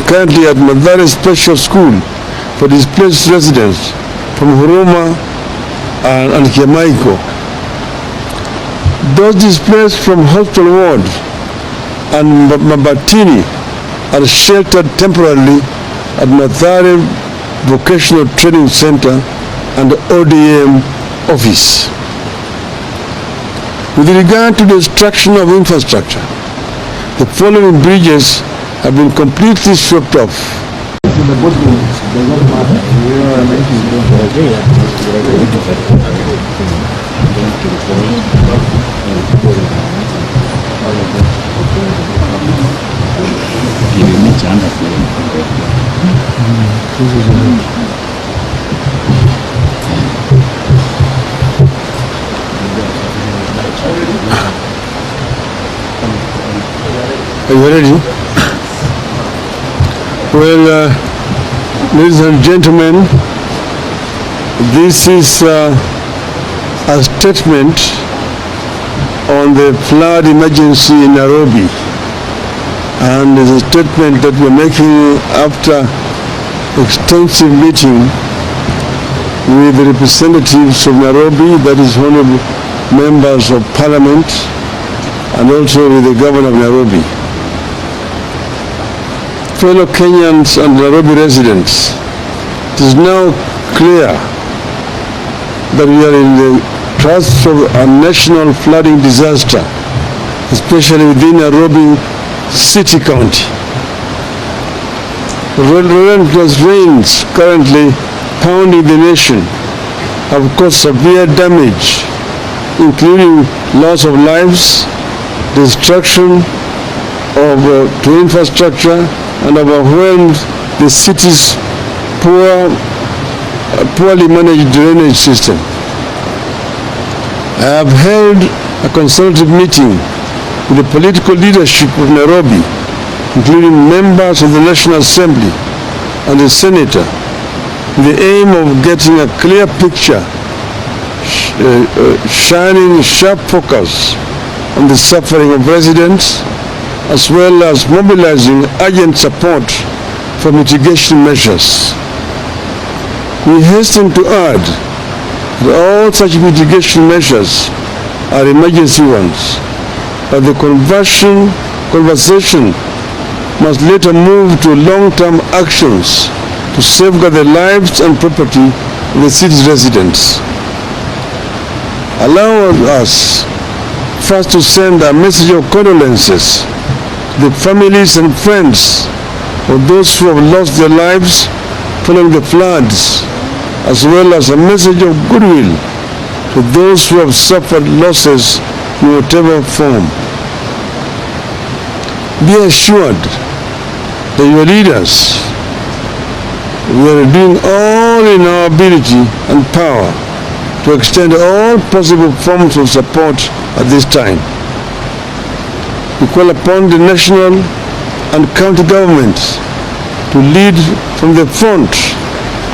currently at Mathare Special School for displaced residents from Huruma and Kiamaiko. Those displaced from hospital ward and Mabatini are sheltered temporarily at Mathare Vocational Training Center and ODM office. With regard to the destruction of infrastructure, the following bridges have been completely swept off. Are you ready? Well, ladies and gentlemen, this is a statement on the flood emergency in Nairobi, and it's a statement that we're making after extensive meeting with the representatives of Nairobi, that is honorable members of parliament, and also with the governor of Nairobi. Fellow Kenyans and Nairobi residents, it is now clear that we are in the grasp of a national flooding disaster, especially within Nairobi City County. Relentless rains currently pounding the nation have caused severe damage, including loss of lives, destruction to infrastructure, and overwhelmed the city's poorly managed drainage system. I have held a consultative meeting with the political leadership of Nairobi, including members of the National Assembly and the Senator, with the aim of getting a clear picture, shining sharp focus on the suffering of residents, as well as mobilizing urgent support for mitigation measures. We hasten to add that all such mitigation measures are emergency ones, but the conversation must later move to long-term actions to safeguard the lives and property of the city's residents. Allow us first to send a message of condolences to the families and friends of those who have lost their lives following the floods, as well as a message of goodwill to those who have suffered losses in whatever form. Be assured that your leaders, we are doing all in our ability and power to extend all possible forms of support at this time. We call upon the national and county governments to lead from the front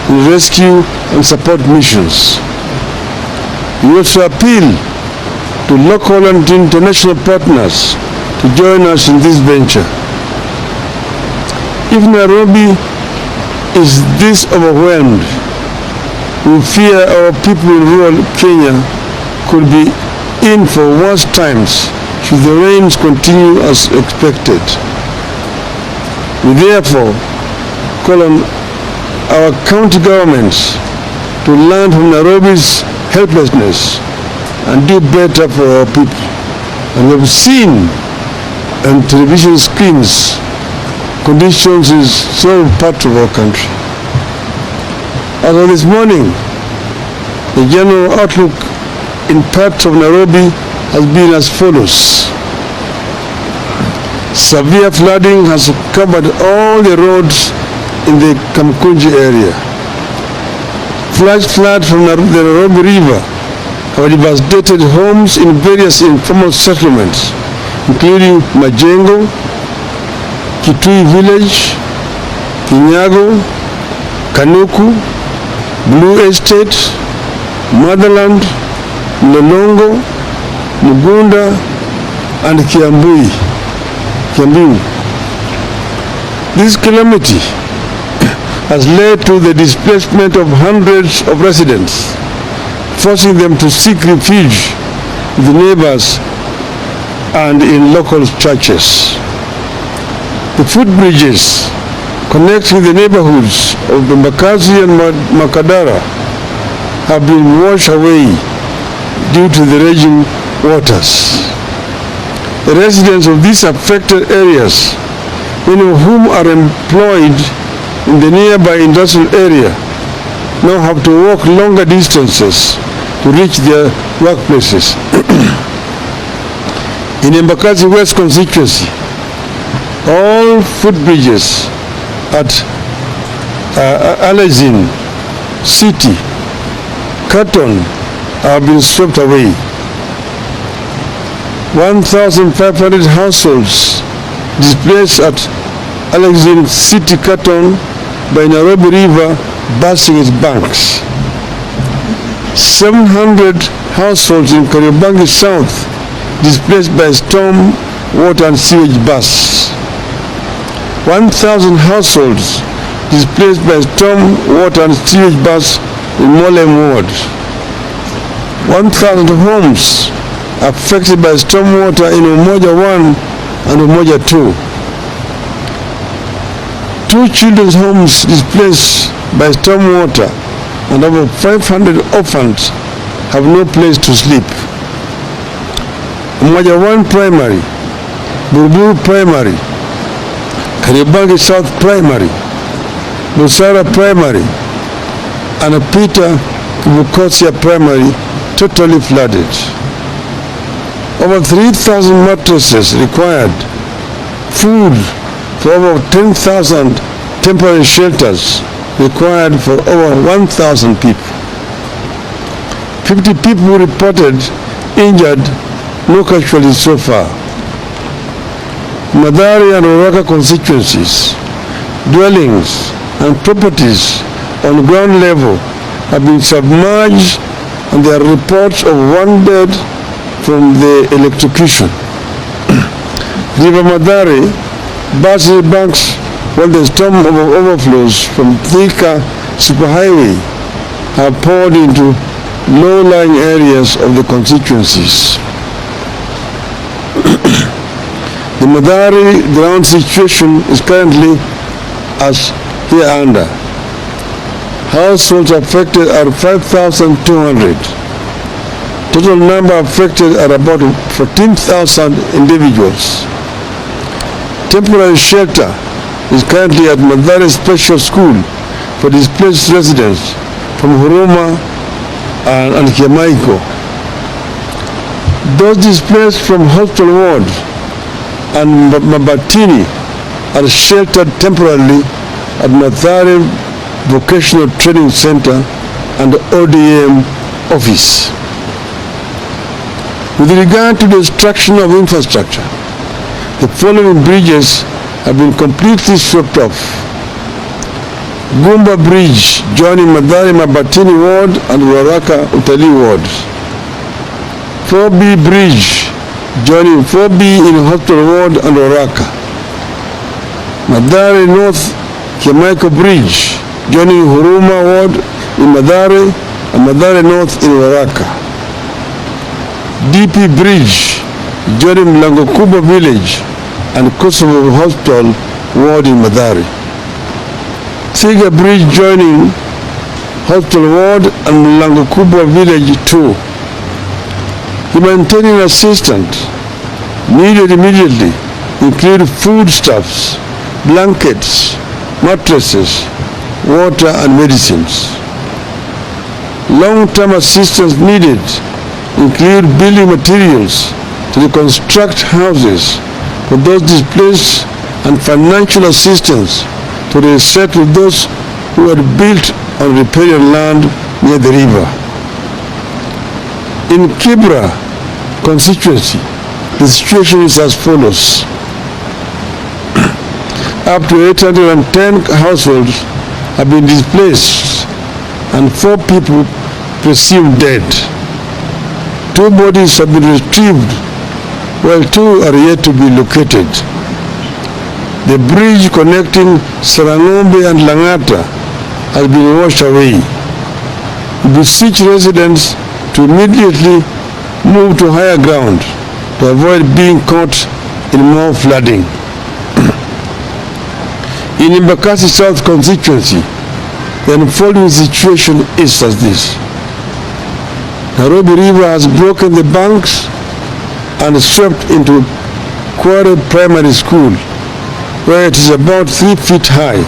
in rescue and support missions. We also appeal to local and international partners to join us in this venture. If Nairobi is this overwhelmed, we fear our people in rural Kenya could be in for worse times should the rains continue as expected. We therefore call on our county governments to learn from Nairobi's helplessness and do better for our people. And we have seen on television screens conditions in several parts of our country. As of this morning, the general outlook in parts of Nairobi has been as follows. Severe flooding has covered all the roads in the Kumekucha area. Flash floods from the Nairobi River have devastated homes in various informal settlements, including Majengo, Kitui Village, Kinyago, Kanuku, Blue Estate, Motherland, Lolongo, Mugunda, and Kiambu. This calamity has led to the displacement of hundreds of residents, forcing them to seek refuge with neighbors and in local churches. The footbridges connecting the neighborhoods of Mbakazi and Makadara have been washed away due to the raging waters. The residents of these affected areas, many of whom are employed in the nearby industrial area, now have to walk longer distances to reach their workplaces. In Embakasi West constituency, all footbridges at Alazin, City, Katon have been swept away. 1,500 households displaced at Alazin, City, Katon by Nairobi River bursting its banks. 700 households in Kariobangi South displaced by storm, water and sewage bursts. 1,000 households displaced by storm, water and sewage bursts in Molem Ward. 1,000 homes affected by storm water in Umoja 1 and Umoja 2. 2 children's homes displaced by storm water, and over 500 orphans have no place to sleep. Umoja 1 Primary, Buruburu Primary, Kariobangi South Primary, Busara Primary, and Peter Kibukosia Primary totally flooded. Over 3,000 mattresses required, food for over 10,000 temporary shelters required for over 1,000 people. 50 people reported injured, no casualties so far. Mathare and Oraka constituencies, dwellings and properties on ground level have been submerged, and there are reports of 1 dead from the electrocution. River Mathare burst its banks while the storm overflows from Thika Superhighway have poured into low-lying areas of the constituencies. The Mathare ground situation is currently as hereunder. Households affected are 5,200. Total number affected are about 14,000 individuals. Temporary shelter is currently at Mathare Special School for displaced residents from Huruma and Kiamaiko. Those displaced from hospital ward and Mabatini are sheltered temporarily at Mathare Vocational Training Center and ODM office. With regard to the destruction of infrastructure, the following bridges have been completely swept off. Gumba Bridge joining Mathare Mabatini Ward and Waraka Utali Ward. 4B Bridge joining 4B in Hospital Ward and Waraka. Mathare North Kiamaiko Bridge joining Huruma Ward in Mathare and Mathare North in Waraka. DP Bridge joining Mlango Kubwa Village and Kosovo Hospital Ward in Mathare. Siga Bridge joining Hospital Ward and Mlango Kubwa Village 2. Humanitarian assistance needed immediately include foodstuffs, blankets, mattresses, water and medicines. Long-term assistance needed include building materials to reconstruct houses for those displaced and financial assistance to resettle those who had built on riparian land near the river. In Kibra constituency, the situation is as follows. Up to 810 households have been displaced and 4 people presumed dead. 2 bodies have been retrieved while 2 are yet to be located. The bridge connecting Sarangombe and Langata has been washed away. We beseech residents to immediately move to higher ground to avoid being caught in more flooding. In Embakasi South constituency, the unfolding situation is as this. Nairobi River has broken the banks and swept into Kware Primary School, where it is about 3 feet high.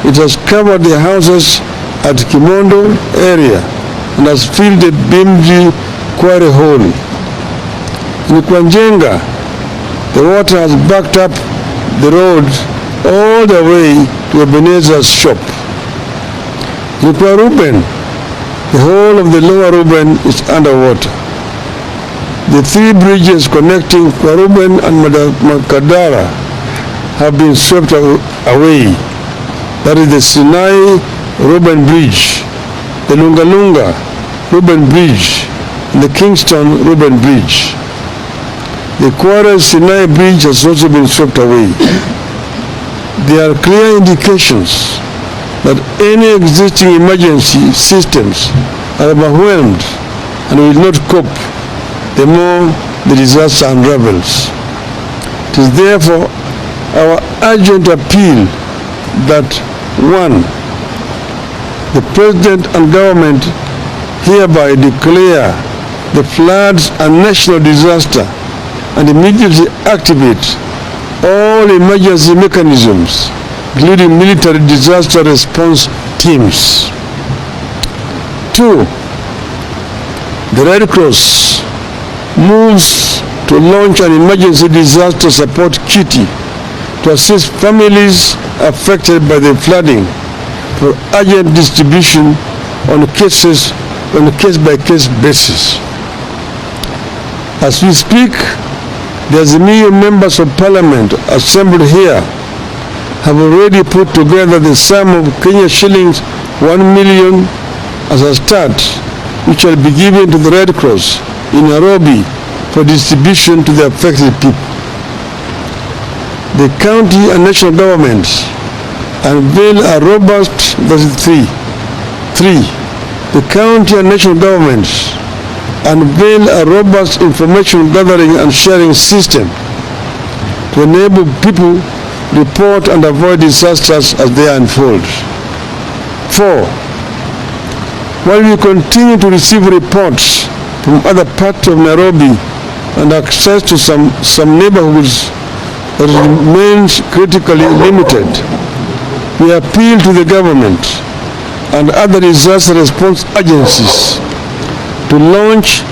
It has covered the houses at Kimondo area and has filled the Bimji Kware hole. In Kwanjenga, the water has backed up the road all the way to Ebenezer's shop. In Kwaruben, the whole of the lower Ruben is underwater. The 3 bridges connecting Kwaruben and Makadara have been swept away. That is the Sinai Ruben Bridge, the Lungalunga Ruben Bridge, and the Kingston Ruben Bridge. The Kware Sinai Bridge has also been swept away. There are clear indications that any existing emergency systems are overwhelmed and will not cope the more the disaster unravels. It is therefore our urgent appeal that 1. The President and government hereby declare the floods a national disaster and immediately activate all emergency mechanisms, including military disaster response teams. 2. The Red Cross moves to launch an emergency disaster support kitty to assist families affected by the flooding for urgent distribution on a case-by-case basis. As we speak, the azimio members of parliament assembled here have already put together the sum of Kenya shillings 1 million as a start, which will be given to the Red Cross in Nairobi for distribution to the affected people. The county and national governments unveil a robust, that's 3. The county and national governments unveil a robust information gathering and sharing system to enable people report and avoid disasters as they unfold. 4. While we continue to receive reports from other parts of Nairobi and access to some neighborhoods that remains critically limited, we appeal to the government and other disaster response agencies to launch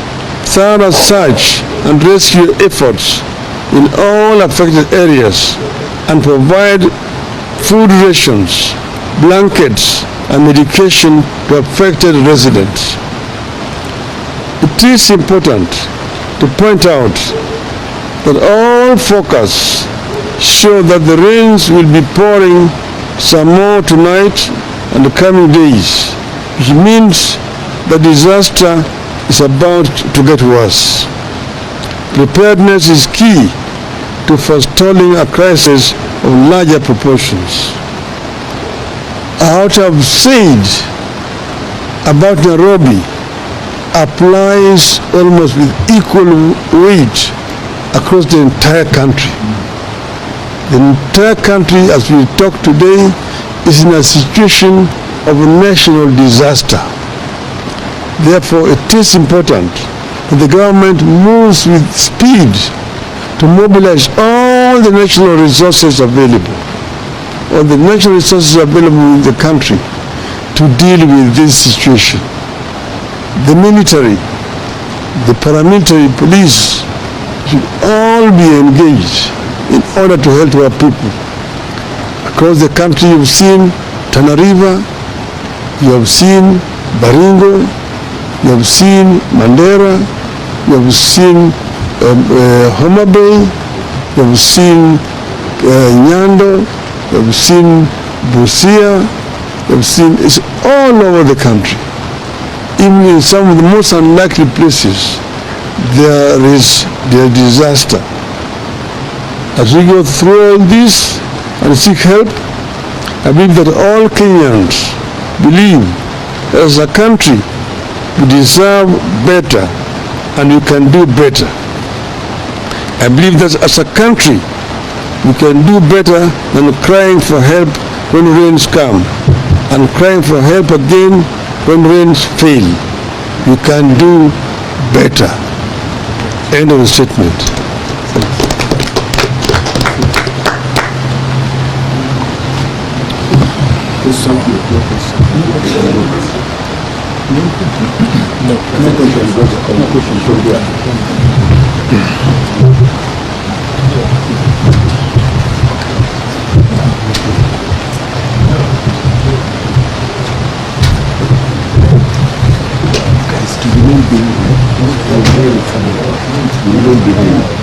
thorough search and rescue efforts in all affected areas and provide food rations, blankets, and medication to affected residents. It is important to point out that all forecasts show that the rains will be pouring some more tonight and the coming days, which means the disaster is about to get worse. Preparedness is key to forestalling a crisis of larger proportions. What I've said about Nairobi applies almost with equal weight across the entire country. The entire country, as we talk today, is in a situation of a national disaster. Therefore, it is important that the government moves with speed to mobilize all the national resources available, in the country to deal with this situation. The military, the paramilitary, police should all be engaged in order to help our people. Across the country, you've seen Tana River, you have seen Baringo, you have seen Mandera, you have seen Homa Bay, you have seen Nyando, you have seen Busia, you have seen, it's all over the country. Even in some of the most unlikely places, there is disaster. As we go through all this, and seek help. I believe that all Kenyans believe that as a country we deserve better and we can do better. I believe that as a country we can do better than crying for help when rains come and crying for help again when rains fail. We can do better. End of the statement. We don't believe.